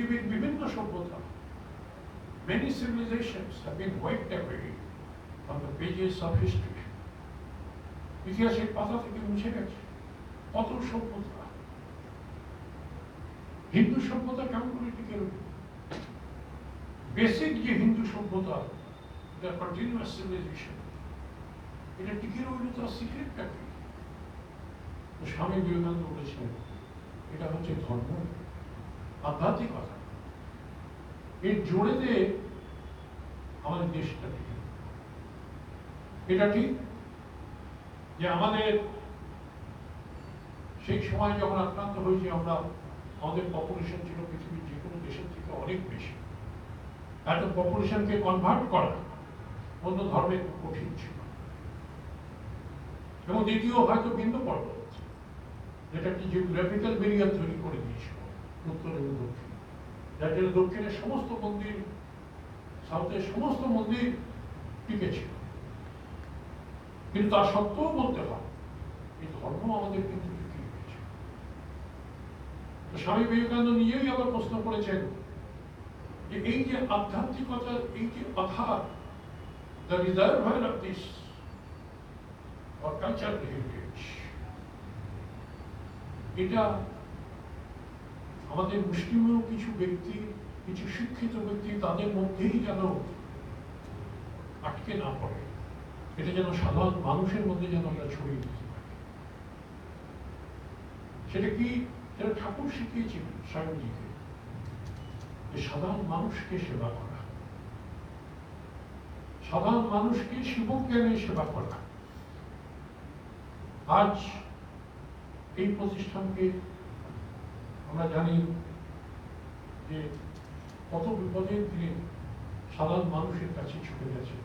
পৃথিবীর বিভিন্ন সভ্যতা, many civilizations have been wiped away on the pages of history. ইতিহাসের পাতা থেকে মুছে গেছে কত সভ্যতা। হিন্দু সভ্যতা কেমন করে টিকে রইল? বেসিক যে হিন্দু সভ্যতা, কন্টিনিউয়াস সিভিলাইজেশন, এটা টিকে রইল তার সিক্রেটটা কি? স্বামী বিবেকানন্দ বলেছিলেন এটা হচ্ছে ধর্ম, আধ্যাত্মিকতা। এর জোরে দিয়ে আমাদের দেশটা টিকে। এটা ঠিক যে আমাদের সেই সময় যখন আক্রান্ত হয়েছে আমরা, আমাদের পপুলেশন ছিল পৃথিবীর যে কোনো দেশের থেকে অনেক বেশি। এত পপুলেশনকে কনভার্ট করা অন্য ধর্মে খুব কঠিন ছিল। এবং দ্বিতীয় হয়তো বিন্দু পর্বত, যেটা একটি জিওগ্রাফিক্যাল ব্যারিয়ার তৈরি করে দিয়েছিল উত্তর এবং দক্ষিণ, যার জন্য দক্ষিণের সমস্ত মন্দির, সাউথের সমস্ত মন্দির টিকে ছিল। কিন্তু তা সত্ত্বেও বলতে হয় এই ধর্ম আমাদের কিন্তু টিকিয়ে গেছে। স্বামী বিবেকানন্দ নিজেই আবার প্রশ্ন করেছেন যে এই যে আধ্যাত্মিকতার এই যে আধার, the reservoir of this or cultural heritage, এটা আমাদের মুসলিমও কিছু ব্যক্তি, কিছু শিক্ষিত ব্যক্তি তাদের মধ্যেই যেন আটকে না পড়ে, এটা যেন সাধারণ মানুষের মধ্যে যেন আমরা ছড়িয়ে দিতে পারি। সেটা কি? সেটা ঠাকুর শিখিয়েছিলেন স্বামীজিকে, যে সাধারণ মানুষকে সেবা করা, সাধারণ মানুষকে শিবজ্ঞানে সেবা করা। আজ এই প্রতিষ্ঠানকে আমরা জানি যে কত বিপদের দিনে সাধারণ মানুষের কাছে ছুটে গেছে।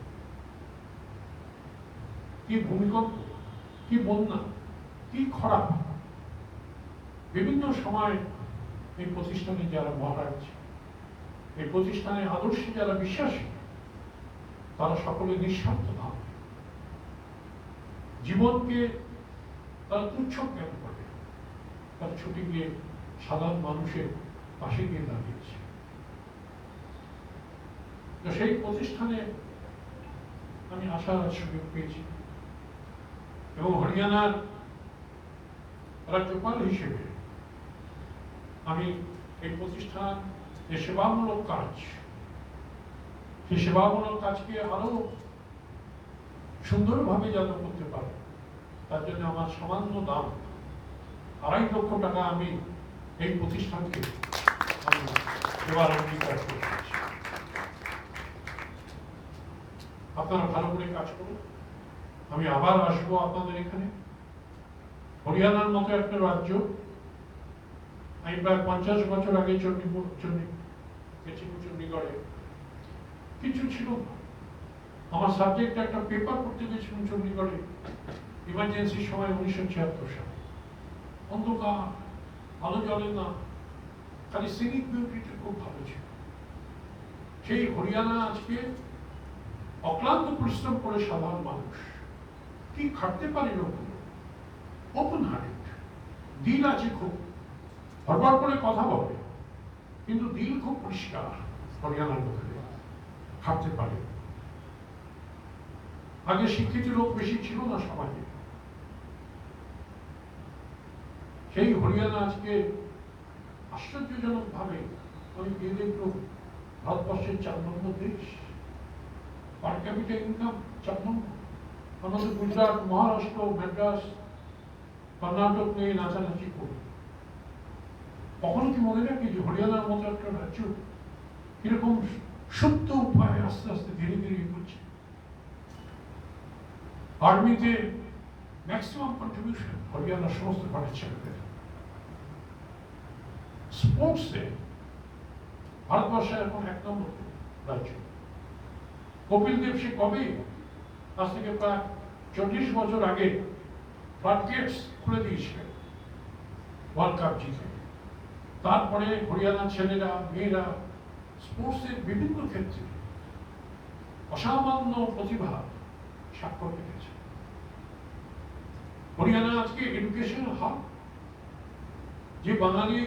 কি ভূমিকম্প, কি বন্যা, কি খরা, বিভিন্ন সময় এই প্রতিষ্ঠানে যারা মহারাজ, এই প্রতিষ্ঠানের আদর্শে যারা বিশ্বাসী, তারা সকলে নিঃস্বার্থ ভাবে জীবনকে তারা তুচ্ছ জ্ঞান করে তারা ছুটে গিয়ে সাধারণ মানুষের পাশে গিয়ে দাঁড়িয়েছে। তো সেই প্রতিষ্ঠানে আমি আসার সুযোগ পেয়েছি এবং হরিয়ানার রাজ্যপাল হিসেবে আমি এই প্রতিষ্ঠান যে সেবামূলক কাজ, সেই সেবামূলক কাজকে আরো সুন্দরভাবে যেন করতে পারে, তার জন্য আমার সামান্য দাম 2.5 লক্ষ টাকা আমি এই প্রতিষ্ঠানকে দেওয়ার অঙ্গীকার করেছি। আপনারা ভালো করে কাজ করুন। আমি আবার আসবো আপনাদের এখানে। হরিয়ানার মতো একটা রাজ্য, আমি প্রায় 50 বছর আগে চণ্ডীগড়ে কিছু ছিল না। আমার সাবজেক্টে একটা পেপার করতে গেছিলাম চণ্ডীগড়ে, ইমার্জেন্সির সময় 1976 সালে। অন্ধকার, আলো জ্বলে না, খালি সিনিক বিউটিটা খুব ভালো ছিল। সেই হরিয়ানা আজকে অক্লান্ত পরিশ্রম করে সাধারণ মানুষ কি খাটতে পারে, লোকগুলো ওপেন হার্টেড, দিল আছে খুব, হরবার করে কথা বলে, কিন্তু দিল খুব পরিষ্কার। হরিয়ানার লোকের খাটতে পারে। আগে শিক্ষিত লোক বেশি ছিল না সমাজে। সেই হরিয়ানা আজকে আশ্চর্যজনক ভাবে আমি গিয়ে দেখল ভারতবর্ষের 4 নম্বর দেশ, পার ক্যাপিটা ইনকাম 4 নম্বর। আমাদের গুজরাট, মহারাষ্ট্র, মাদ্রাস, কর্ণাটক নিয়ে নাচানাচি করি। কখনো কি মনে রাখি যে হরিয়ানার মতো একটা রাজ্য কিরকম সত্য উপায়ে আস্তে আস্তে ধীরে ধীরে এগোচ্ছে। আর্মিতে ম্যাক্সিমাম কন্ট্রিবিউশন হরিয়ানার সমস্ত ঘরের ছেলেদের। স্পোর্টসে ভারতবর্ষের এখন 1 নম্বর রাজ্য। কপিল দেব সে কবে, আজ থেকে প্রায় 40 বছর আগে ফ্লাডগেটস খুলে দিয়েছিলেন ওয়ার্ল্ড কাপ জিতে। তারপরে হরিয়ানার ছেলেরা, মেয়েরা স্পোর্টসের বিভিন্ন ক্ষেত্রে অসামান্য প্রতিভা স্বাক্ষর রেখেছে। হরিয়ানা আজকে এডুকেশন হাব, যে বাঙালি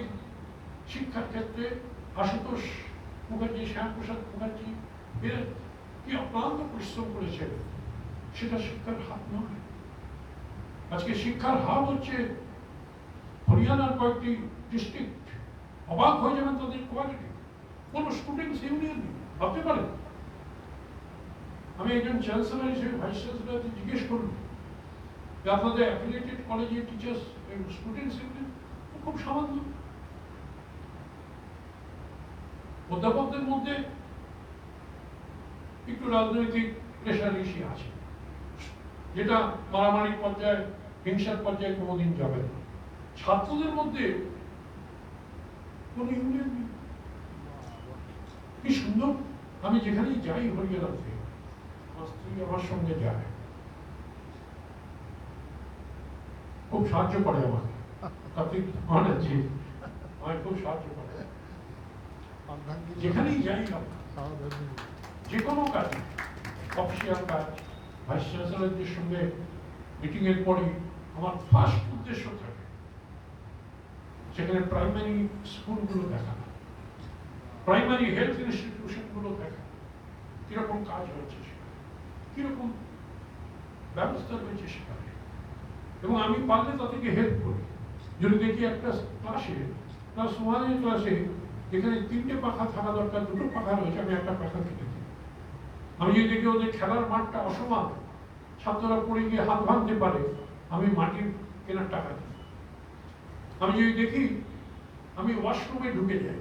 শিক্ষার ক্ষেত্রে আশুতোষ মুখার্জি, শ্যামপ্রসাদ মুখার্জি এরা কি অক্লান্ত পরিশ্রম করেছে, সেটা শিক্ষার হাত নয়। আজকে শিক্ষার হাব হচ্ছে হরিয়ানার কয়েকটি ডিস্ট্রিক্ট। অবাক হয়ে যাবেন তাদের কোয়ালিটি। কোন স্টুডেন্টস ইউনিয়ন নেই, ভাবতে পারেন। আমি একজন চ্যান্সেলর হিসেবে ভাইস চ্যান্সেলরকে জিজ্ঞেস করুন যে আপনাদের অ্যাফিলিয়েটেড কলেজের টিচার্স স্টুডেন্টস ইউনিয়ন খুব সামান্য। অধ্যাপকদের মধ্যে একটু রাজনৈতিক রেশারেশি আছে, যেটা মারামারি পর্যায়ে, হিংসার পর্যায়ে কোনোদিন যাবে না। ছাত্রদের মধ্যে কোন ইউনিয়ন নেই। কি সুন্দর! আমি যেখানেই যাই হরিয়ানাতে, আমার স্ত্রী আমার সঙ্গে যায়, খুব সাহায্য করে আমাকে। কার্তিক ব্যানার্জি আমায় খুব সাহায্য করে। যেখানেই যাই যে কোনো কাজে, অফিসিয়াল কাজ, ভাইস চ্যান্সেলরদের সঙ্গে মিটিং এর পরে আমার ফার্স্ট উদ্দেশ্য থাকে সেখানে প্রাইমারি স্কুলগুলো দেখা, প্রাইমারি হেলথ ইনস্টিটিউশন গুলো দেখা, কিরকম কাজ হচ্ছে সেখানে, কিরকম ব্যবস্থা রয়েছে সেখানে। এবং আমি পারলে তাদেরকে হেল্প করি। যদি দেখি একটা ক্লাসে, ক্লাস 1 এর ক্লাসে যেখানে 3টে পাখা থাকা দরকার, 2টো পাখা রয়েছে, আমি একটা পাখা কিনে দিই। আমি যদি দেখি ওদের খেলার মাঠটা অসমান, ছাত্ররা পড়ে গিয়ে হাত ভাঙতে পারে, আমি মাটির কেনার টাকা দিই। আমি যদি দেখি, আমি ওয়াশরুমে ঢুকে যাই,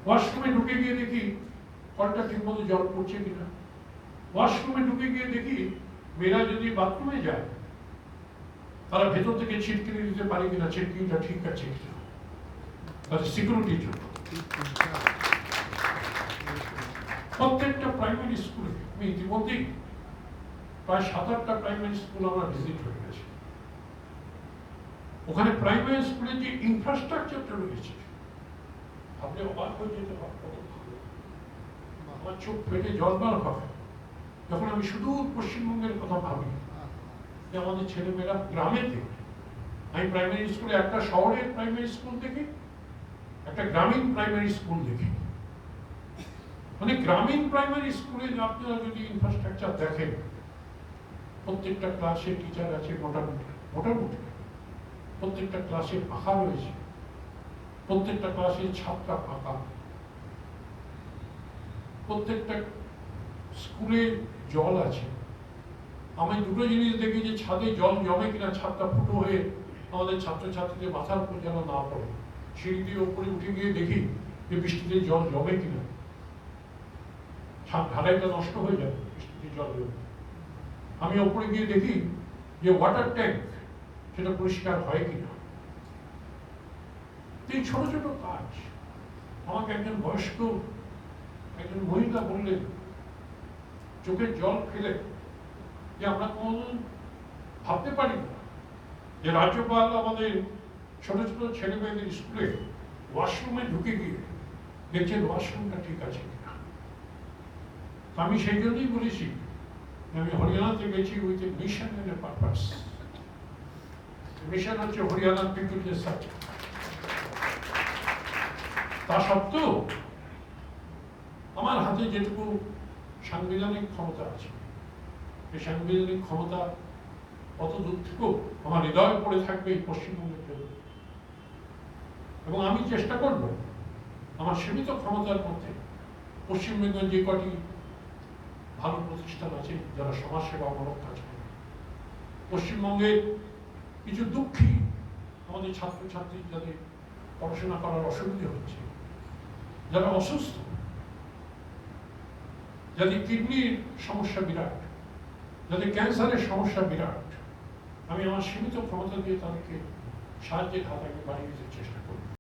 ওয়াশরুমে ঢুকে গিয়ে দেখি কলটা ঠিক মতো জল পড়ছে কিনা, ওয়াশরুমে ঢুকে গিয়ে দেখি মেয়েরা যদি বাথরুমে যায় তারা ভেতর থেকে ছিটকিনি দিতে পারে কিনা, ছিটকিনিটা ঠিক আছে কিনা, তাদের সিকিউরিটির জন্য। প্রত্যেকটা প্রাইমারি স্কুলে আমি ইতিমধ্যেই প্রায় 7-8টা প্রাইমারি স্কুল আমরা ভিজিট হয়ে গেছে। ওখানে প্রাইমারি স্কুলে যে ইনফ্রাস্ট্রাকচারটা রয়েছে, ভাবলে অবাক হয়ে যেতে হবে। আমার চোখ ফেটে জল বার হবে যখন আমি শুধু পশ্চিমবঙ্গের কথা ভাবি যে আমাদের ছেলেমেয়েরা গ্রামে থেকে। আমি প্রাইমারি স্কুলে একটা শহরের প্রাইমারি স্কুল দেখি, একটা গ্রামীণ প্রাইমারি স্কুল দেখি। মানে গ্রামীণ প্রাইমারি স্কুলে আপনারা যদি ইনফ্রাস্ট্রাকচার দেখেন, প্রত্যেকটা ক্লাসে টিচার আছে মোটামুটি, প্রত্যেকটা ক্লাসে পাখা রয়েছে, প্রত্যেকটা ক্লাসে ছাদটা ফাঁকা, প্রত্যেকটা স্কুলে জল আছে। আমি দুটো জিনিস দেখি, যে ছাদে জল জমে কিনা, ছাদটা ফুটো হয়ে আমাদের ছাত্রছাত্রীদের মাথার উপর যেন না পড়ে। সিঁড়ি দিয়ে উপরে উঠে গিয়ে দেখি যে বৃষ্টিতে জল জমে কিনা, ছাদ ঢালাইটা নষ্ট হয়ে যাবে বৃষ্টিতে জল জমে। আমি উপরে গিয়ে দেখি যে ওয়াটার ট্যাঙ্ক সেটা পরিষ্কার হয় কিনা। এই ছোট ছোট কাজ। আমাকে একজন বয়স্ক একজন মহিলা বললেন, চোখের জল ফেলে, যে আমরা কোনদিন ভাবতে পারি না যে রাজ্যপাল আমাদের ছোট ছোট ছেলে মেয়েদের স্কুলে ওয়াশরুমে ঢুকে গিয়ে দেখছেন ওয়াশরুমটা ঠিক আছে কিনা। আমি সেই জন্যই বলেছি, আমি হরিয়ানাতে গেছি with a mission and a purpose. Mission হচ্ছে হরিয়ানার পিপলকে সার্ভ। তা সত্ত্বেও আমার হাতে যেটুকু সাংবিধানিক ক্ষমতা আছে, এই সাংবিধানিক ক্ষমতা কত দূর থেকেও আমার হৃদয় পড়ে থাকবে এই পশ্চিমবঙ্গের জন্য। এবং আমি চেষ্টা করব আমার সীমিত ক্ষমতার মধ্যে পশ্চিমবঙ্গের যে কটি ভালো প্রতিষ্ঠান আছে যারা সমাজসেবামূলক কাজ করে, পশ্চিমবঙ্গের কিছু দুঃখী আমাদের ছাত্রছাত্রী যাদের পড়াশোনা করার অসুবিধা হচ্ছে, যারা অসুস্থ, যাদের কিডনির সমস্যা বিরাট, যাদের ক্যান্সারের সমস্যা বিরাট, আমি আমার সীমিত ক্ষমতা দিয়ে তাদেরকে সাহায্যের হাত বাড়িয়ে দিতে চেষ্টা করি।